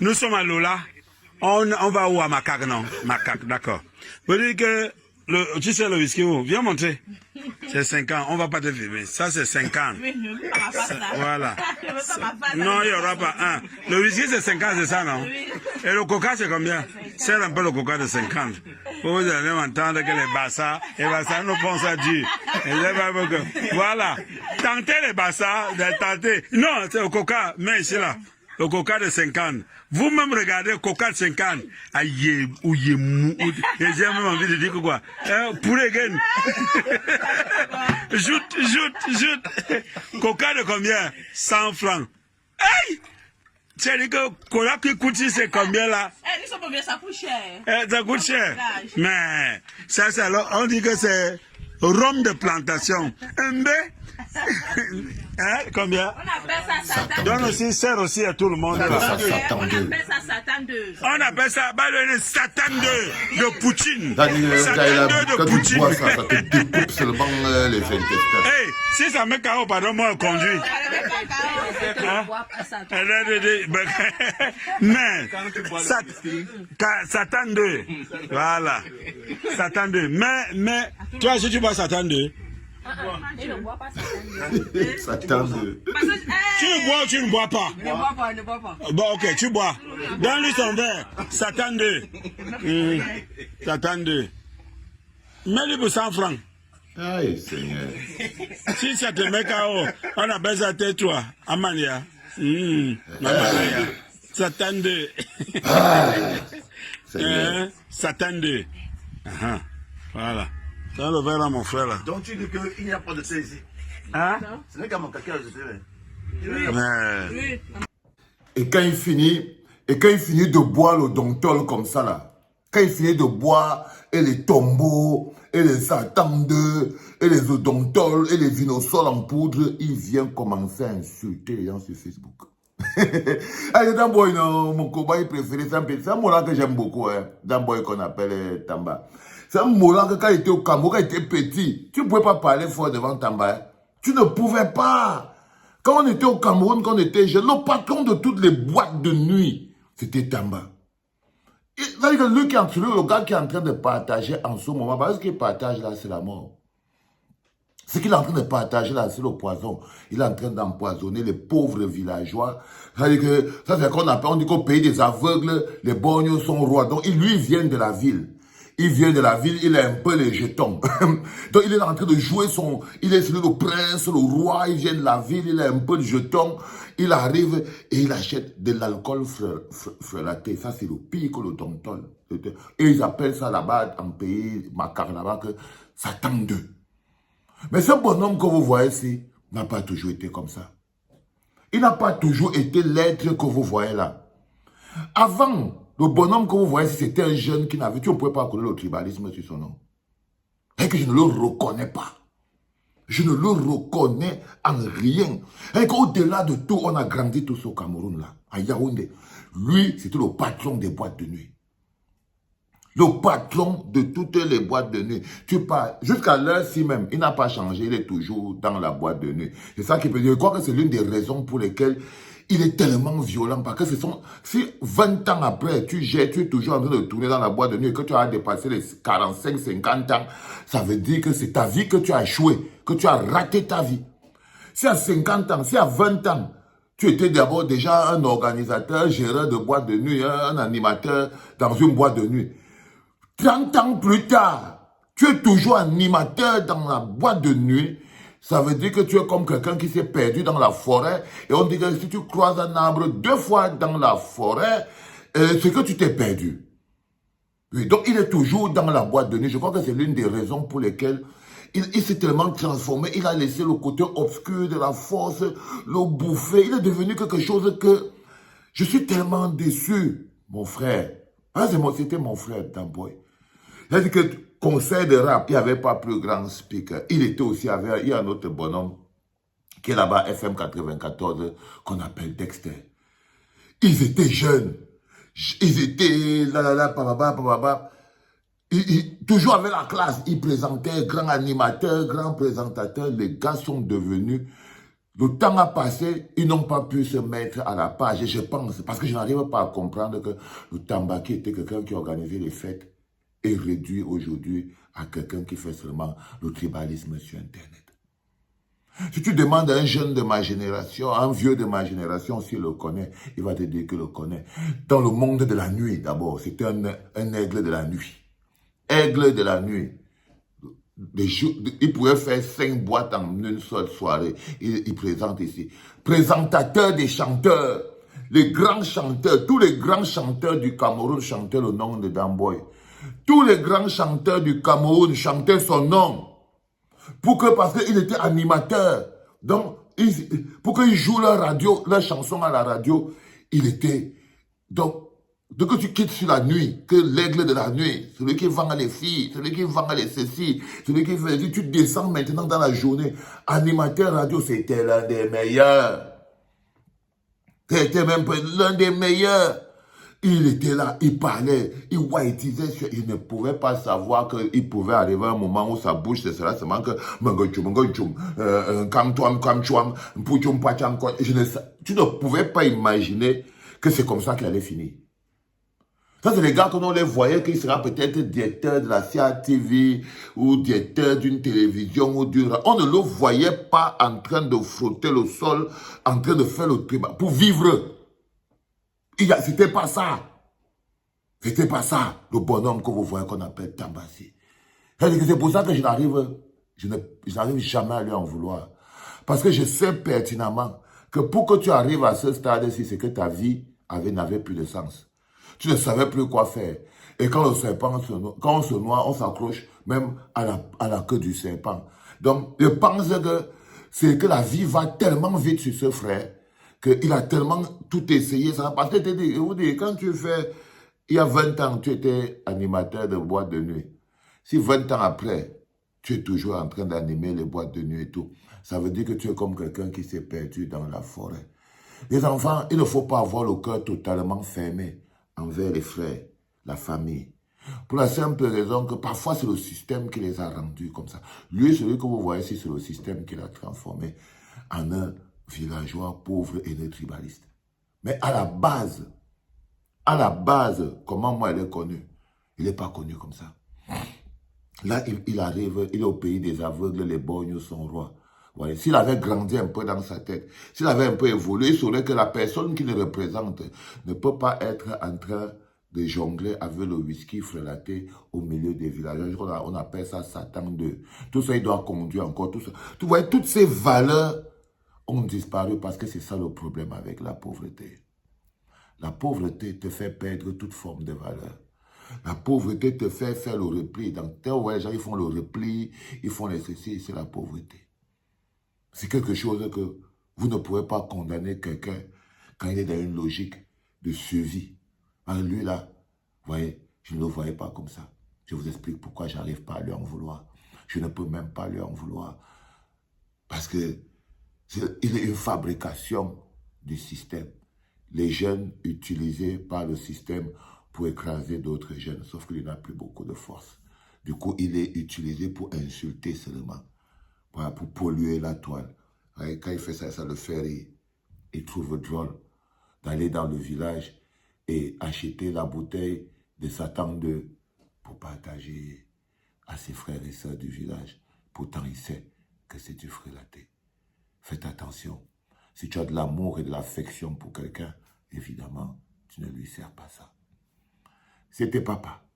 Nous sommes à Lola. On va où à Macaque, non? Macaque, d'accord. Vous dites que, tu sais le whisky où? Viens montrer. C'est 5 ans. On va pas te filmer. Ça, c'est 5 ans. Oui, je veux pas ma face là. Voilà. Je veux pas ma face là. Non, il n'y aura pas un. Le whisky, c'est 5 ans, c'est ça, non? Oui. Et le coca, c'est combien? C'est un peu le coca de 50. Vous allez entendre que les bassas, nous font ça dur. Voilà. Tentez les bassas, tentez. Non, c'est le coca, mais ici là. Le coca de 50. Vous-même regardez le coca de 50. Aïe, ou mou. Et j'ai même envie de dire que quoi? Pour les gains. Joute. Coca de combien? 100 francs. Aïe! C'est-à-dire que coca qui coûte ici, c'est combien là? Nous sommes bien, ça coûte cher. Ça coûte cher. Mais, ça, c'est alors, on dit que c'est rhum de plantation. Un bé? Hein, combien? On appelle ça Satan. Donne aussi, sert aussi à tout le monde. On appelle ça Satan 2. On appelle ça le Satan 2 de Poutine. Satan 2 de Poutine. Ça te découpe seulement les intestins. Hey, si ça met KO, pardon, moi, on conduit. Mais, Satan 2. Voilà. Satan 2. Mais, toi, si tu bois Satan 2, Je ne bois pas Satan 2. Satan 2. tu le bois ou tu ne bois pas? Ne bois pas. Bon, ok, tu bois. Donne-lui son verre. Satan 2. Satan 2. Mets-lui pour 100 francs. Aïe, Seigneur. Si ça te met KO, on appelle ça tais-toi. Amania. Satan 2. Seigneur. Satan 2. Voilà. Dans le verre à mon frère là. Donc tu dis qu'il n'y a pas de thé ici. Hein? Ce n'est qu'à mon caca de thé. Oui. Et quand il finit de boire le domptol comme ça là, quand il finit de boire et les tombeaux, et les Satan 2, et les odontol, et les vinosols en poudre, il vient commencer à insulter les gens sur Facebook. Allez, d'un boy, non, mon cobaye préféré, c'est un mot-là que j'aime beaucoup, hein, d'un boy qu'on appelle Tamba. C'est un mot-là que quand il était au Cameroun, quand il était petit, tu ne pouvais pas parler fort devant Tamba. Hein. Tu ne pouvais pas. Quand on était au Cameroun, quand on était jeune, le patron de toutes les boîtes de nuit, c'était Tamba. C'est-à-dire que lui qui est le gars qui est en train de partager en ce moment, parce qu'il partage là, c'est la mort. Ce qu'il est en train de partager là, c'est le poison. Il est en train d'empoisonner les pauvres villageois. C'est-à-dire que, ça c'est qu'on appelle, on dit qu'au pays des aveugles, les borgnes sont rois. Donc, lui, il vient de la ville. Il vient de la ville, il a un peu les jetons. Donc, il est en train de jouer il est le prince, le roi, il vient de la ville, il a un peu de jetons. Il arrive et il achète de l'alcool frelaté. Ça, c'est le pire que le domptol. Et ils appellent ça là-bas, en pays Macar, là-bas, que Satan 2. Mais ce bonhomme que vous voyez ici n'a pas toujours été comme ça. Il n'a pas toujours été l'être que vous voyez là. Avant, le bonhomme que vous voyez, c'était un jeune qui n'avait... Tu ne pouvais pas connaître le tribalisme sur son nom. Et que je ne le reconnais pas. Je ne le reconnais en rien. Et qu'au-delà de tout, on a grandi tous au Cameroun, là, à Yaoundé. Lui, c'était le patron des boîtes de nuit. Le patron de toutes les boîtes de nuit. Tu parles, jusqu'à l'heure-ci même, il n'a pas changé, il est toujours dans la boîte de nuit. C'est ça qui peut dire. Je crois que c'est l'une des raisons pour lesquelles il est tellement violent. Parce que si 20 ans après, tu es toujours en train de tourner dans la boîte de nuit et que tu as dépassé les 45, 50 ans, ça veut dire que c'est ta vie que tu as échoué, que tu as raté ta vie. Si à 50 ans, si à 20 ans, tu étais d'abord déjà un organisateur, géreur de boîte de nuit, un animateur dans une boîte de nuit. 30 ans plus tard, tu es toujours animateur dans la boîte de nuit. Ça veut dire que tu es comme quelqu'un qui s'est perdu dans la forêt. Et on dit que si tu croises un arbre 2 fois dans la forêt, c'est que tu t'es perdu. Oui, donc il est toujours dans la boîte de nuit. Je crois que c'est l'une des raisons pour lesquelles il s'est tellement transformé. Il a laissé le côté obscur de la force le bouffer. Il est devenu quelque chose que... Je suis tellement déçu, mon frère. Ah, c'était mon frère, Damboy. C'est-à-dire que conseil de rap, il n'y avait pas plus grand speaker. Il était aussi avec, il y a un autre bonhomme qui est là-bas, FM 94, qu'on appelle Dexter. Ils étaient jeunes. Ils étaient là, toujours avec la classe. Ils présentaient, grand animateur, grand présentateur. Les gars sont devenus Le temps a passé, ils n'ont pas pu se mettre à la page. Et je pense, parce que je n'arrive pas à comprendre que le Tambaki était quelqu'un qui organisait les fêtes et réduit aujourd'hui à quelqu'un qui fait seulement le tribalisme sur Internet. Si tu demandes à un jeune de ma génération, à un vieux de ma génération, s'il le connaît, il va te dire qu'il le connaît. Dans le monde de la nuit, d'abord, c'était un aigle de la nuit. Aigle de la nuit. Il pouvait faire 5 boîtes en une seule soirée. Il présente ici. Présentateur des chanteurs. Les grands chanteurs, tous les grands chanteurs du Cameroun chantaient le nom de Damboy. Tous les grands chanteurs du Cameroun chantaient son nom. Parce qu'il était animateur. Donc, pour qu'ils jouent leur chanson à la radio, il était... Donc, dès que tu quittes sur la nuit, que l'aigle de la nuit, celui qui vend les filles, celui qui vend les ceci, celui qui fait... Tu descends maintenant dans la journée. Animateur radio, c'était l'un des meilleurs. C'était même l'un des meilleurs. Il était là, il parlait, il whiteisait, il ne pouvait pas savoir qu'il pouvait arriver à un moment où sa bouche, c'est cela seulement que tu ne pouvais pas imaginer que c'est comme ça qu'il allait finir. Ça, c'est les gars qu'on les voyait qu'il sera peut-être directeur de la CATV ou directeur d'une télévision ou d'une... On ne le voyait pas en train de frotter le sol, en train de faire le tribal pour vivre. C'était pas ça. C'était pas ça, le bonhomme que vous voyez qu'on appelle Tambassi. C'est pour ça que je n'arrive jamais à lui en vouloir. Parce que je sais pertinemment que pour que tu arrives à ce stade-ci, c'est que ta vie n'avait plus de sens. Tu ne savais plus quoi faire. Et quand le serpent quand on se noie, on s'accroche même à la queue du serpent. Donc, je pense que c'est que la vie va tellement vite sur ce frère qu'il a tellement tout essayé. Parce que quand tu fais, il y a 20 ans, tu étais animateur de boîte de nuit. Si 20 ans après, tu es toujours en train d'animer les boîtes de nuit et tout, ça veut dire que tu es comme quelqu'un qui s'est perdu dans la forêt. Les enfants, il ne faut pas avoir le cœur totalement fermé envers les frères, la famille. Pour la simple raison que parfois c'est le système qui les a rendus comme ça. Lui, celui que vous voyez ici, c'est le système qui l'a transformé en un villageois pauvre et né tribaliste. Mais à la base, comment moi il est connu? Il n'est pas connu comme ça. Là, il arrive, il est au pays des aveugles, les borgnes sont rois. Voilà. S'il avait grandi un peu dans sa tête, s'il avait un peu évolué, il saurait que la personne qui le représente ne peut pas être en train de jongler avec le whisky frelaté au milieu des villages. On appelle ça Satan 2. Tout ça, il doit conduire encore, tout ça. Tu vois, toutes ces valeurs ont disparu parce que c'est ça le problème avec la pauvreté. La pauvreté te fait perdre toute forme de valeur. La pauvreté te fait faire le repli. Dans tel les gens, ils font le repli, ils font les ceci, c'est la pauvreté. C'est quelque chose que vous ne pouvez pas condamner quelqu'un quand il est dans une logique de survie. Alors lui là, vous voyez, je ne le voyais pas comme ça. Je vous explique pourquoi je n'arrive pas à lui en vouloir. Je ne peux même pas lui en vouloir. Parce que il est une fabrication du système. Les jeunes utilisés par le système pour écraser d'autres jeunes, sauf qu'il n'a plus beaucoup de force. Du coup, il est utilisé pour insulter seulement, voilà, pour polluer la toile. Ouais, quand il fait ça, ça le fait rire. Il trouve drôle d'aller dans le village et acheter la bouteille de Satan 2 pour partager à ses frères et sœurs du village. Pourtant, il sait que c'est du frelaté. Faites attention. Si tu as de l'amour et de l'affection pour quelqu'un, évidemment, tu ne lui sers pas ça. C'était papa.